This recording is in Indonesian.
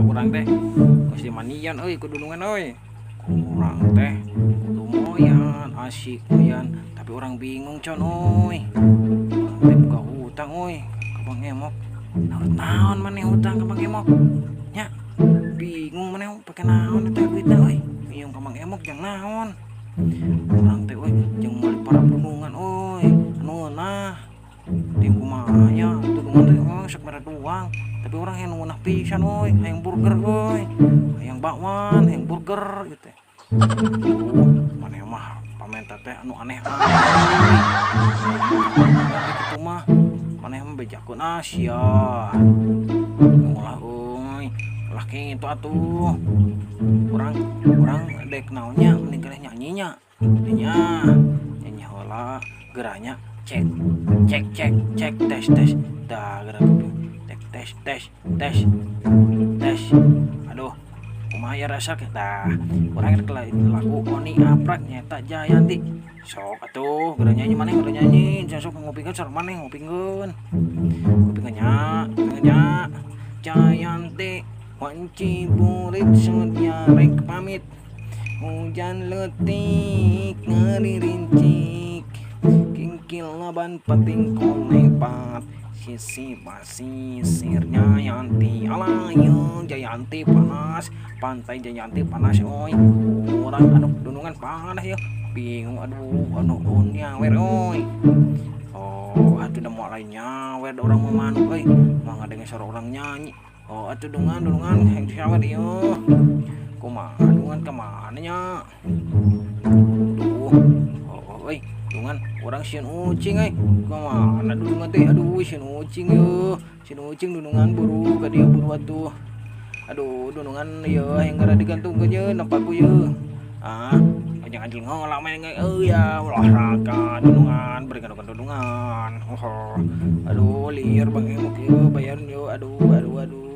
urang teh geus dimanian euy ku dulungan euy. Urang teh kudu moyan asik moyan, tapi orang bingung con euy. Urang teh buka hutang euy ka Bang Emok. Naon maneh hutang ka Bang Emok? Nya, bingung maneh pake naon eta duitna euy. Ngiyung ka Bang Emok jang naon. Urang teh euy jeung balik para dulungan euy, anu ngeunah. Ting kumaha nya dulungan teh sok mere doang, tapi urang hayang ngeunah pisan euy, hayang burger euy. Hayang bakwan, hayang burger gitu teh. Maneh mah pamenta teh anu aneh-aneh euy. Kitu mah maneh mah bejakeun sia. Ulah euy, ulah kitu atuh. Urang dek naonnya mending keneh nyanyi nya. Nya nyanyi heula geuranya cek cek cek cek tes tes dah geura cek tes tes tes tes. Aduh kumaha ya rasa kita urang rek lagu Oni Aprak nyata Jayanti. Sok atuh geura nyanyi maneh geura nyanyi sok ngopikeun sareng maneh ngopikeun. Ngopikeun nya Jayanti wanci burit sedia rek pamit. Hujan letik ngaririncik, kingkil laban peting konepat, sisi pasisirnya Yanti alayung Jayanti panas, pantai Jayanti panas oi. Urang anu dunungan panas ya, bingung aduh anu nyawer oi. Oh atuh da moal nyawer da urang mah manuk euy, mah ngadenge suara urang nyanyi. Oh atuh dunungan hayang disawer ieu. Kumaha dungan ka mana nya? Duh, euy, dungan urang sieun ucing euy. Kamana dungan teh? Aduh, sieun ucing yeuh. Sieun ucing dunungan buru ka dieu buru atuh. Aduh, dunungan ieu hayang gara digantungkeun yeuh nepaku yeuh. Ah, ajang anjing heula main euy ya olahraga dunungan bari ka dunungan. Aduh, lieur Bang Emok yeuh bayareun yeuh. Aduh, aduh, aduh.